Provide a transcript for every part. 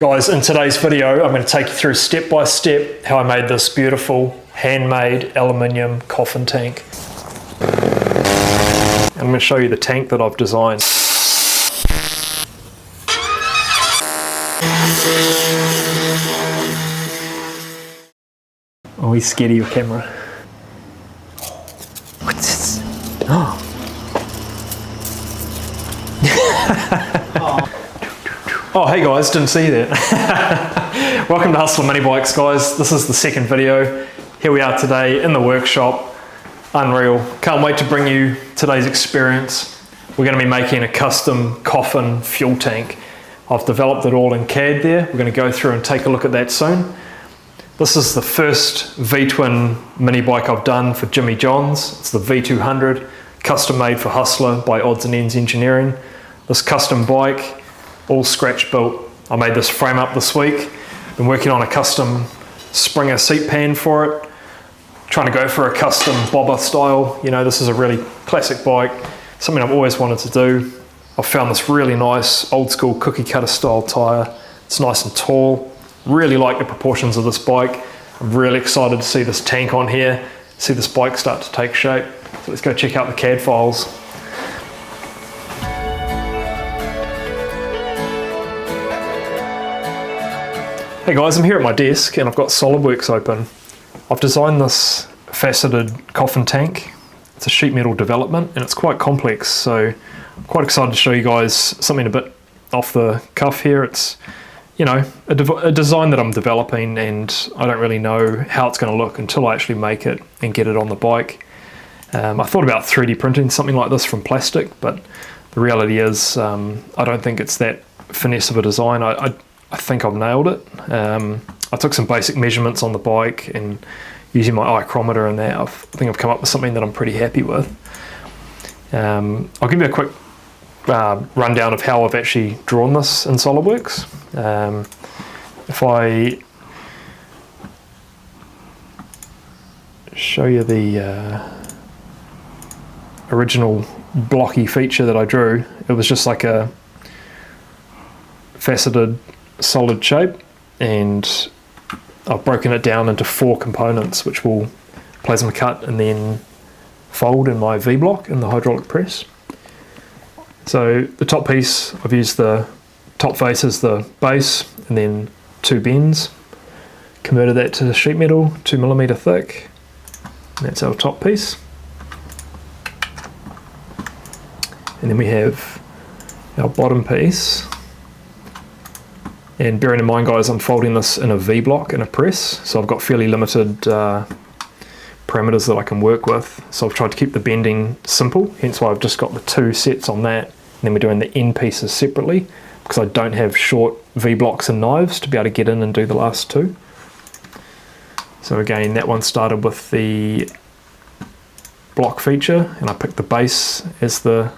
Guys, in today's video, I'm going to take you through step by step how I made this beautiful handmade aluminium coffin tank. I'm going to show you the tank that I've designed. Oh, he's scared of your camera. What's this? Oh. Oh, hey guys, didn't see that. Welcome to Hustler Minibikes, guys. This is the second video. Here we are today in the workshop. Unreal. Can't wait to bring you today's experience. We're going to be making a custom coffin fuel tank. I've developed it all in CAD there. We're going to go through and take a look at that soon. This is the first V-twin mini bike I've done for Jimmy John's. It's the V200, custom made for Hustler by Odds and Ends Engineering. This custom bike, all scratch built. I made this frame up this week. Been working on a custom Springer seat pan for it. Trying to go for a custom bobber style. You know, this is a really classic bike, something I've always wanted to do. I've found this really nice old school cookie cutter style tyre. It's nice and tall. Really like the proportions of this bike. I'm really excited to see this tank on here, see this bike start to take shape. So let's go check out the CAD files. Hey guys, I'm here at my desk and I've got SolidWorks open. I've designed this faceted coffin tank. It's a sheet metal development and it's quite complex, so I'm quite excited to show you guys something a bit off the cuff here. It's, you know, a design that I'm developing and I don't really know how it's going to look until I actually make it and get it on the bike. I thought about 3D printing something like this from plastic, but the reality is I don't think it's that finesse of a design. I think I've nailed it. I took some basic measurements on the bike and using my ichrometer and that, I think I've come up with something that I'm pretty happy with. I'll give you a quick rundown of how I've actually drawn this in SolidWorks. If I show you the original blocky feature that I drew, it was just like a faceted solid shape, and I've broken it down into 4 components which will plasma cut and then fold in my V-block in the hydraulic press. So the top piece, I've used the top face as the base and then 2 bends, converted that to sheet metal, 2mm thick, and that's our top piece. And then we have our bottom piece. And bearing in mind, guys, I'm folding this in a V-block in a press, so I've got fairly limited parameters that I can work with. So I've tried to keep the bending simple, hence why I've just got the 2 sets on that. And then we're doing the end pieces separately, because I don't have short V-blocks and knives to be able to get in and do the last 2. So again, that one started with the block feature, and I picked the base as the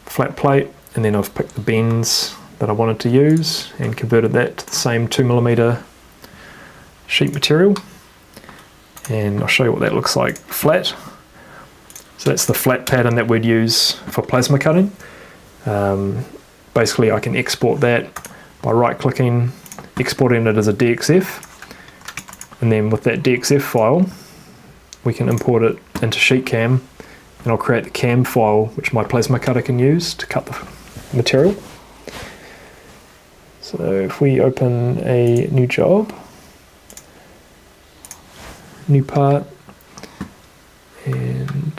flat plate, and then I've picked the bends that I wanted to use and converted that to the same 2mm sheet material, and I'll show you what that looks like flat. So that's the flat pattern that we'd use for plasma cutting. Basically I can export that by right clicking, exporting it as a DXF, and then with that DXF file we can import it into SheetCam, and I'll create the cam file which my plasma cutter can use to cut the material. So if we open a new job, new part, and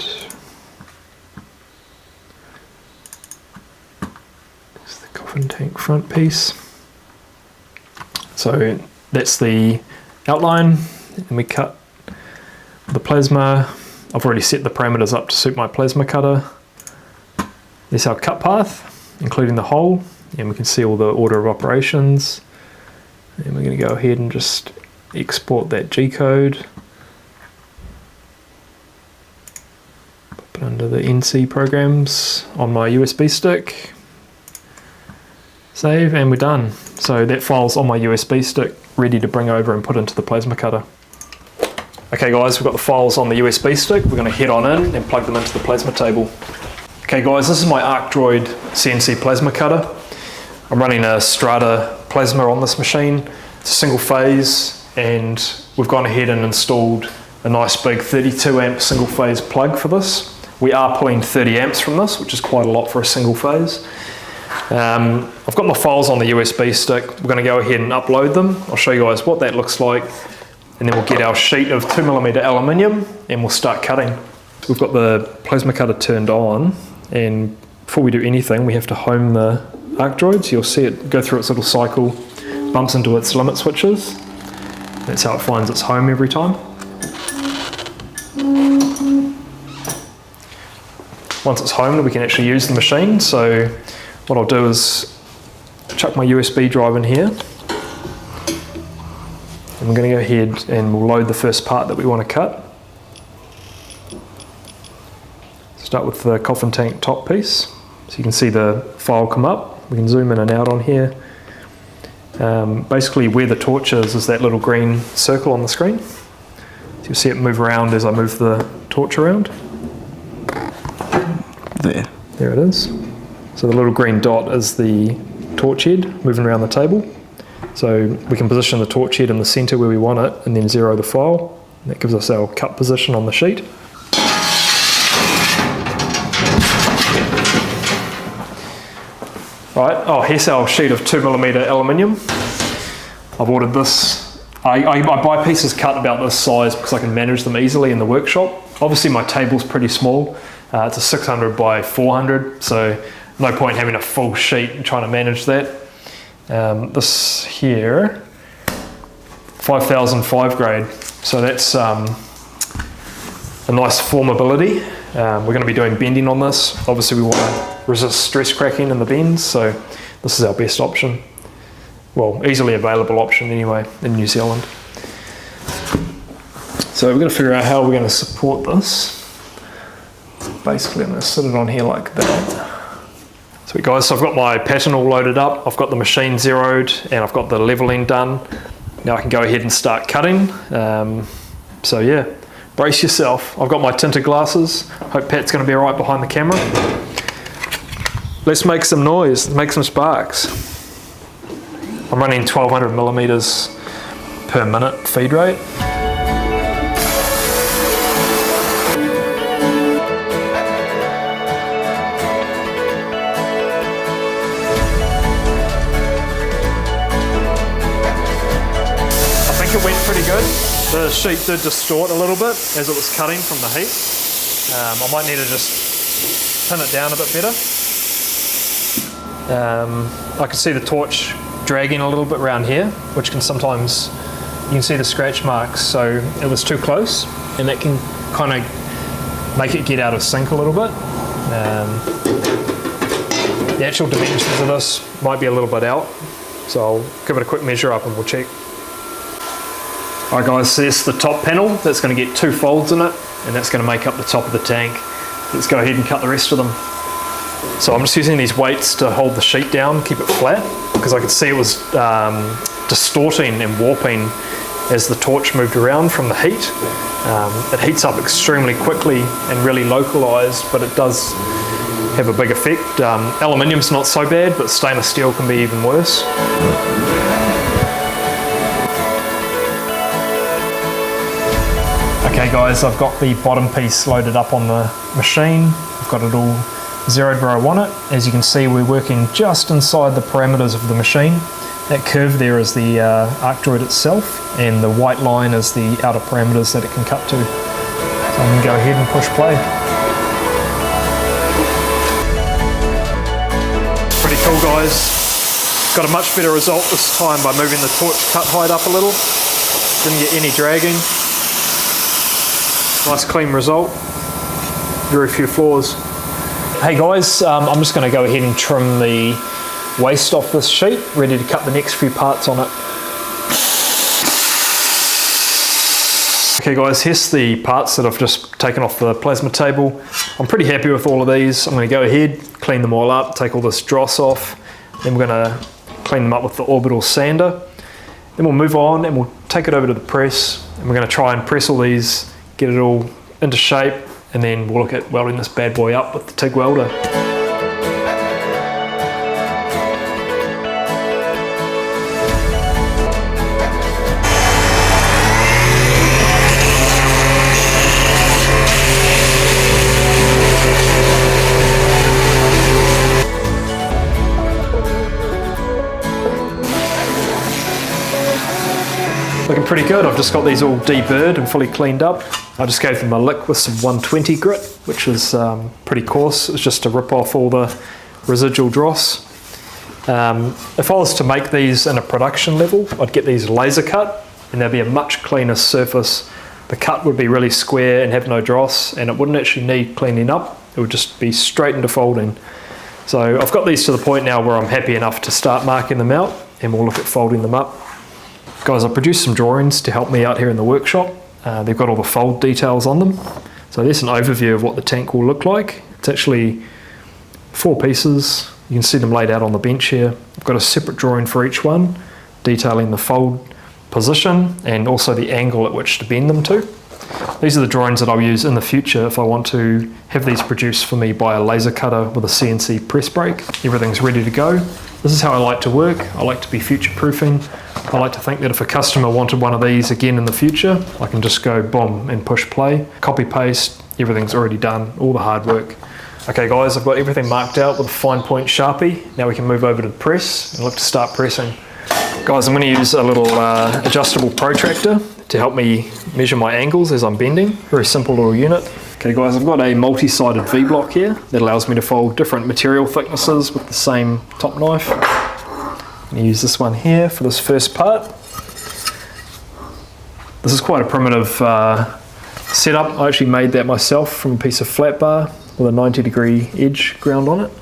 it's the coffin tank front piece. So that's the outline, and we cut the plasma. I've already set the parameters up to suit my plasma cutter. There's our cut path, including the hole. And we can see all the order of operations, and we're going to go ahead and just export that G-code, put it under the NC programs on my USB stick, save, and we're done. So that file's on my USB stick ready to bring over and put into the plasma cutter. Okay guys, we've got the files on the USB stick. We're going to head on in and plug them into the plasma table. Okay guys, this is my ArcDroid CNC plasma cutter. I'm running a Strata plasma on this machine. It's a single phase, and we've gone ahead and installed a nice big 32 amp single phase plug for this. We are pulling 30 amps from this, which is quite a lot for a single phase. I've got my files on the USB stick. We're going to go ahead and upload them. I'll show you guys what that looks like, and then we'll get our sheet of 2mm aluminium and we'll start cutting. We've got the plasma cutter turned on, and before we do anything we have to home the arc droid. So you'll see it go through its little cycle, bumps into its limit switches. That's how it finds its home every time. Once it's homed, we can actually use the machine. So what I'll do is chuck my USB drive in here. And we're going to go ahead and we'll load the first part that we want to cut. Start with the coffin tank top piece. So you can see the file come up. We can zoom in and out on here. Basically where the torch is that little green circle on the screen. So you'll see it move around as I move the torch around. There it is. So the little green dot is the torch head moving around the table. So we can position the torch head in the center where we want it and then zero the file. And that gives us our cut position on the sheet. Right, oh, here's our sheet of 2mm aluminium. I've ordered this. I buy pieces cut about this size because I can manage them easily in the workshop. Obviously my table's pretty small. It's a 600 by 400, so no point having a full sheet and trying to manage that. This here, 5005 grade, so that's a nice formability. We're going to be doing bending on this. Obviously we want to resist stress cracking in the bends, so this is our best option. Well, easily available option anyway in New Zealand. So we're going to figure out how we're going to support this. Basically I'm going to sit it on here like that. Sweet guys, so I've got my pattern all loaded up, I've got the machine zeroed, and I've got the leveling done. Now I can go ahead and start cutting. So yeah, brace yourself. I've got my tinted glasses. Hope Pat's going to be alright behind the camera. Let's make some noise, make some sparks. I'm running 1200 millimeters per minute feed rate. It went pretty good. The sheet did distort a little bit as it was cutting from the heat. I might need to just pin it down a bit better. I can see the torch dragging a little bit around here, which can sometimes, you can see the scratch marks, so it was too close, and that can kind of make it get out of sync a little bit. The actual dimensions of this might be a little bit out, so I'll give it a quick measure up and we'll check. Alright guys, so this is the top panel. That's going to get 2 folds in it, and that's going to make up the top of the tank. Let's go ahead and cut the rest of them. So I'm just using these weights to hold the sheet down, keep it flat, because I could see it was distorting and warping as the torch moved around from the heat. It heats up extremely quickly and really localized, but it does have a big effect. Aluminium's not so bad, but stainless steel can be even worse. Okay guys, I've got the bottom piece loaded up on the machine. I've got it all zeroed where I want it. As you can see, we're working just inside the parameters of the machine. That curve there is the arc droid itself, and the white line is the outer parameters that it can cut to. So I'm going to go ahead and push play. Pretty cool guys. Got a much better result this time by moving the torch cut height up a little. Didn't get any dragging. Nice clean result, very few flaws. Hey guys, I'm just going to go ahead and trim the waste off this sheet, ready to cut the next few parts on it. Okay guys, here's the parts that I've just taken off the plasma table. I'm pretty happy with all of these. I'm going to go ahead, clean them all up, take all this dross off, then we're going to clean them up with the orbital sander. Then we'll move on and we'll take it over to the press, and we're going to try and press all these, get it all into shape, and then we'll look at welding this bad boy up with the TIG welder. looking pretty good. I've just got these all deburred and fully cleaned up. I just gave them a lick with some 120 grit, which is pretty coarse. It's just to rip off all the residual dross. If I was to make these in a production level, I'd get these laser cut and there'd be a much cleaner surface. The cut would be really square and have no dross, and it wouldn't actually need cleaning up. It would just be straight into folding. So I've got these to the point now where I'm happy enough to start marking them out, and we'll look at folding them up. Guys, I produced some drawings to help me out here in the workshop. They've got all the fold details on them. So there's an overview of what the tank will look like. It's actually 4 pieces. You can see them laid out on the bench here. I've got a separate drawing for each one, detailing the fold position and also the angle at which to bend them to. These are the drawings that I'll use in the future if I want to have these produced for me by a laser cutter with a CNC press brake. Everything's ready to go. This is how I like to work. I like to be future proofing. I like to think that if a customer wanted one of these again in the future, I can just go boom and push play, copy paste, everything's already done, all the hard work. Okay guys, I've got everything marked out with a fine point Sharpie. Now we can move over to the press and look to start pressing. Guys, I'm going to use a little adjustable protractor to help me measure my angles as I'm bending. Very simple little unit. Okay guys, I've got a multi-sided V-block here that allows me to fold different material thicknesses with the same top knife. I'm going to use this one here for this first part. This is quite a primitive setup. I actually made that myself from a piece of flat bar with a 90-degree edge ground on it.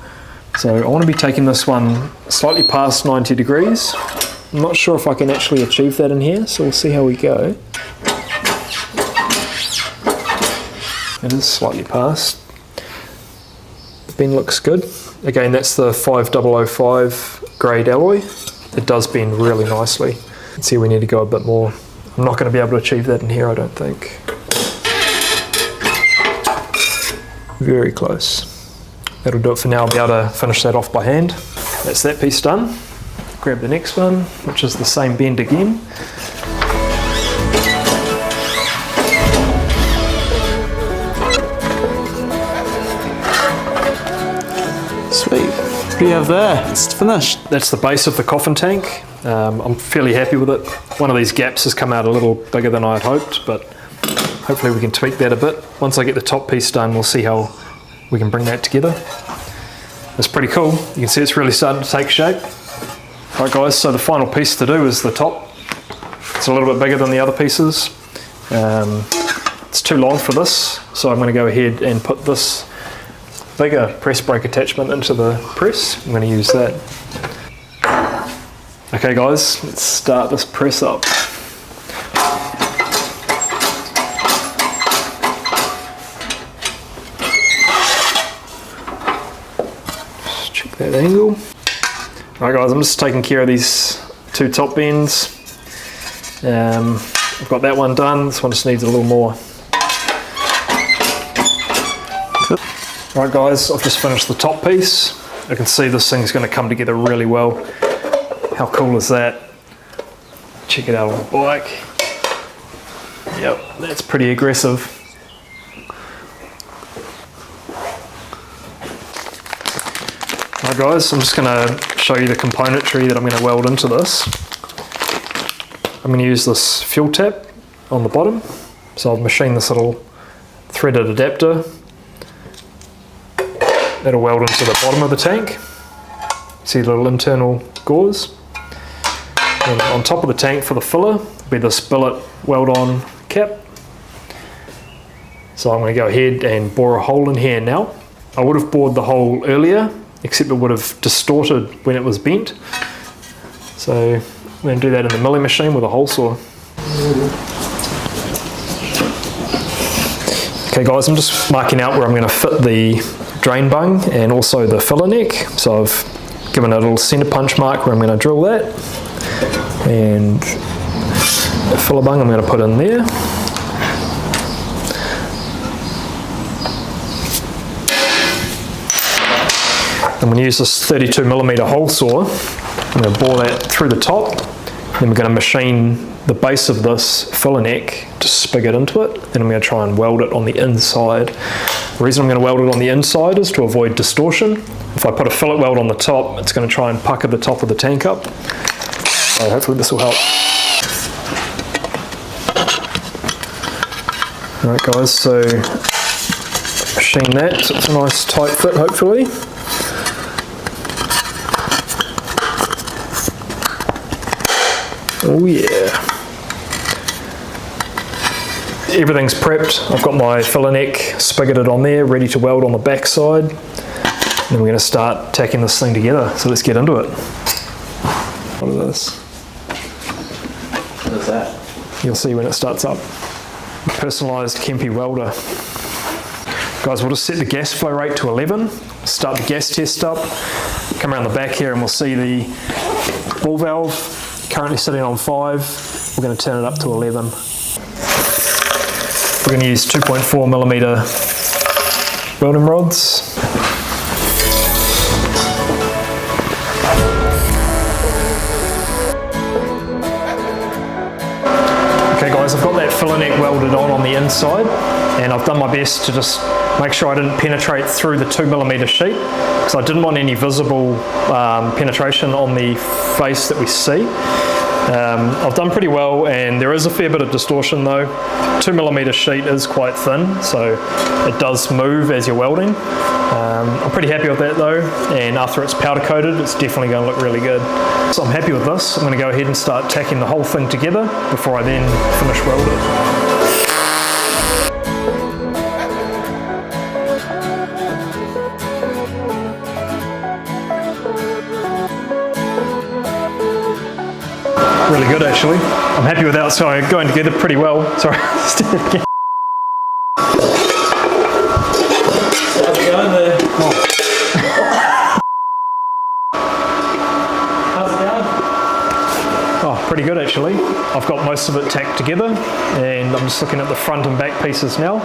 So I want to be taking this one slightly past 90 degrees. I'm not sure if I can actually achieve that in here, so we'll see how we go. It is slightly past. The bend looks good. Again, that's the 5005 grade alloy. It does bend really nicely. Let's see, we need to go a bit more. I'm not going to be able to achieve that in here, I don't think. Very close. That'll do it for now. I'll be able to finish that off by hand. That's that piece done. Grab the next one, which is the same bend again. Sweet. What do you have there? It's finished. That's the base of the coffin tank. I'm fairly happy with it. One of these gaps has come out a little bigger than I had hoped, but hopefully we can tweak that a bit. Once I get the top piece done, we'll see how we can bring that together. It's pretty cool. You can see it's really starting to take shape. Alright guys, so the final piece to do is the top. It's a little bit bigger than the other pieces. It's too long for this, so I'm going to go ahead and put this bigger press brake attachment into the press. I'm going to use that. Okay guys, let's start this press up. Just check that angle. Alright guys, I'm just taking care of these 2 top bends. I've got that one done. This one just needs a little more. Alright guys, I've just finished the top piece. I can see this thing's going to come together really well. How cool is that? Check it out on the bike. Yep, that's pretty aggressive. Alright guys, I'm just going to show you the componentry that I'm going to weld into this. I'm going to use this fuel tap on the bottom. So I've machined this little threaded adapter. That'll weld into the bottom of the tank. See the little internal gauze. And on top of the tank for the filler will be this billet weld-on cap. So I'm going to go ahead and bore a hole in here now. I would have bored the hole earlier, except it would have distorted when it was bent. So I'm going to do that in the milling machine with a hole saw. Okay guys, I'm just marking out where I'm going to fit the drain bung and also the filler neck. So I've given it a little center punch mark where I'm going to drill that. And the filler bung I'm going to put in there. I'm going to use this 32mm hole saw. I'm going to bore that through the top. Then we're going to machine the base of this filler neck to spigot into it. Then I'm going to try and weld it on the inside. The reason I'm going to weld it on the inside is to avoid distortion. If I put a fillet weld on the top, it's going to try and pucker the top of the tank up. So hopefully this will help. Alright guys, so machine that so it's a nice tight fit hopefully. Oh yeah. Everything's prepped. I've got my filler neck spigoted on there, ready to weld on the back side. And then we're going to start tacking this thing together. So let's get into it. What is this? What is that? You'll see when it starts up. Personalised Kempe welder. Guys, we'll just set the gas flow rate to 11. Start the gas test up. Come around the back here and we'll see the ball valve currently sitting on 5. We're going to turn it up to 11. We're going to use 2.4mm welding rods. Okay guys, I've got that filler neck welded on the inside, and I've done my best to just make sure I didn't penetrate through the 2mm sheet, because I didn't want any visible penetration on the face that we see. I've done pretty well, and there is a fair bit of distortion though. 2mm sheet is quite thin, so it does move as you're welding. I'm pretty happy with that though, and after it's powder coated, it's definitely going to look really good. So I'm happy with this. I'm going to go ahead and start tacking the whole thing together before I then finish welding. Really good actually. I'm happy with that. So going together pretty well. Sorry. How's it going there? How's it going? Oh, pretty good actually. I've got most of it tacked together, and I'm just looking at the front and back pieces now.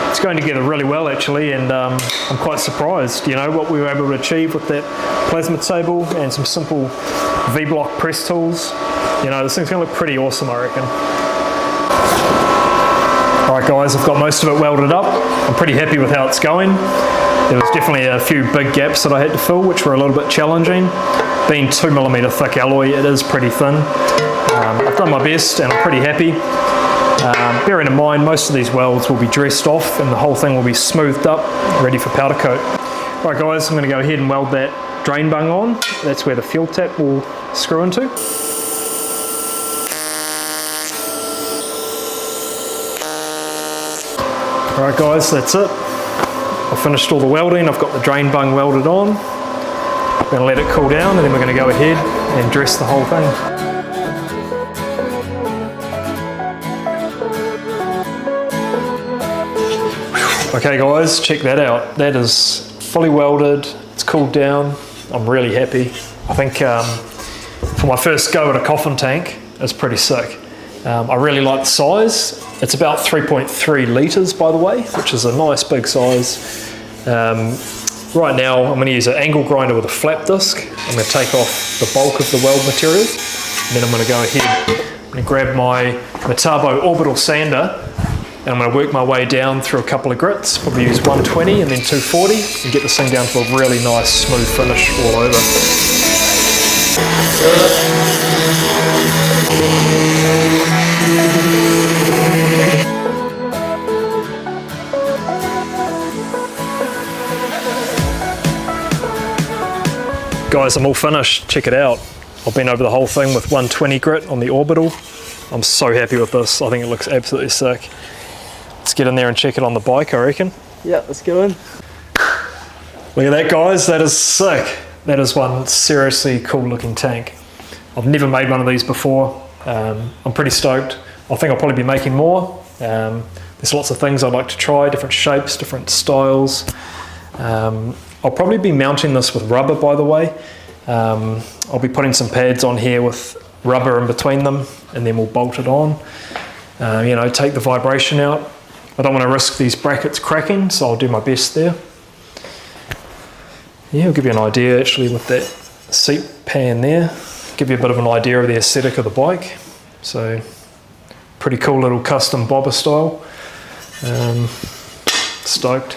It's going together really well actually, and I'm quite surprised, you know, what we were able to achieve with that plasma table and some simple V-block press tools. You know, this thing's going to look pretty awesome, I reckon. Alright guys, I've got most of it welded up. I'm pretty happy with how it's going. There was definitely a few big gaps that I had to fill, which were a little bit challenging. Being 2mm thick alloy, it is pretty thin. I've done my best and I'm pretty happy. Bearing in mind, most of these welds will be dressed off and the whole thing will be smoothed up, ready for powder coat. Alright guys, I'm going to go ahead and weld that drain bung on. That's where the fuel tap will screw into. Alright guys, that's it. I've finished all the welding. I've got the drain bung welded on. I'm going to let it cool down, and then we're going to go ahead and dress the whole thing. Okay guys, check that out. That is fully welded. It's cooled down. I'm really happy. I think for my first go at a coffin tank, it's pretty sick. I really like the size. It's about 3.3 litres by the way, which is a nice big size. Right now I'm going to use an angle grinder with a flap disc. I'm going to take off the bulk of the weld material, and then I'm going to go ahead and grab my Metabo orbital sander, and I'm going to work my way down through a couple of grits, probably use 120 and then 240, and get this thing down to a really nice smooth finish all over. Guys, I'm all finished. Check it out. I've been over the whole thing with 120 grit on the orbital. I'm so happy with this. I think it looks absolutely sick. Let's get in there and check it on the bike, I reckon. Yeah, let's go in. Look at that guys, that is sick. That is one seriously cool looking tank. I've never made one of these before. I'm pretty stoked. I think I'll probably be making more. There's lots of things I'd like to try, different shapes, different styles. I'll probably be mounting this with rubber, by the way. I'll be putting some pads on here with rubber in between them, and then we'll bolt it on. You know, take the vibration out. I don't want to risk these brackets cracking, so I'll do my best there. Yeah, I'll give you an idea actually with that seat pan there. Give you a bit of an idea of the aesthetic of the bike. So, pretty cool little custom bobber style. Stoked.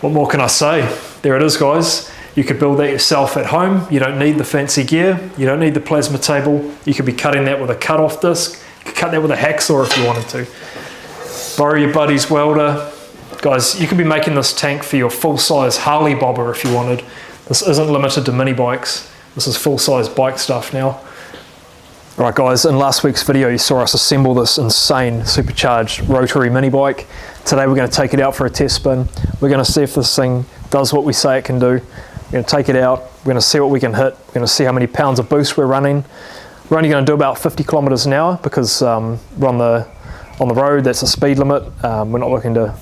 What more can I say? There it is guys. You could build that yourself at home. You don't need the fancy gear. You don't need the plasma table. You could be cutting that with a cut-off disc. You could cut that with a hacksaw if you wanted to. borrow your buddy's welder. Guys, you could be making this tank for your full-size Harley bobber if you wanted. This isn't limited to mini bikes. This is full-size bike stuff now. Alright guys, in last week's video you saw us assemble this insane supercharged rotary mini bike. Today we're going to take it out for a test spin. We're going to see if this thing does what we say it can do. We're going to take it out, we're going to see what we can hit, we're going to see how many pounds of boost we're running. We're only going to do about 50 kilometers an hour because we're on the road, that's the speed limit. We're not looking to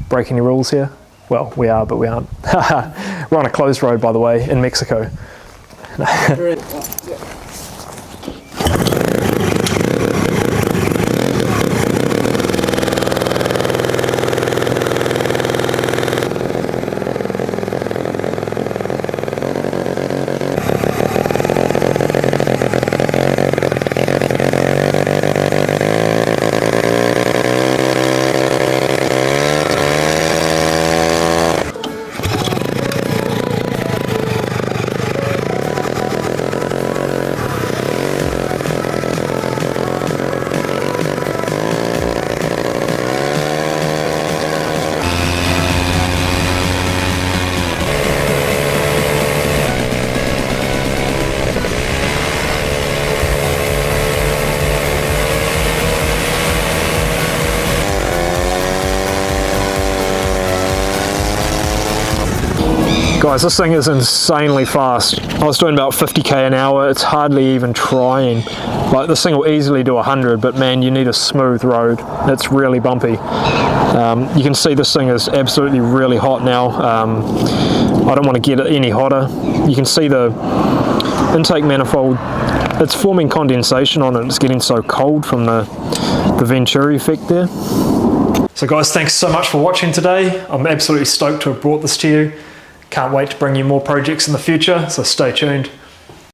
break any rules here. Well, we are, but we aren't. We're on a closed road, by the way, in Mexico. Guys, this thing is insanely fast. I was doing about 50k an hour, it's hardly even trying. Like, this thing will easily do 100, but man, you need a smooth road. It's really bumpy. You can see this thing is absolutely really hot now. I don't want to get it any hotter. You can see the intake manifold, it's forming condensation on it. It's getting so cold from the Venturi effect there. So guys, thanks so much for watching today. I'm absolutely stoked to have brought this to you. Can't wait to bring you more projects in the future, so stay tuned.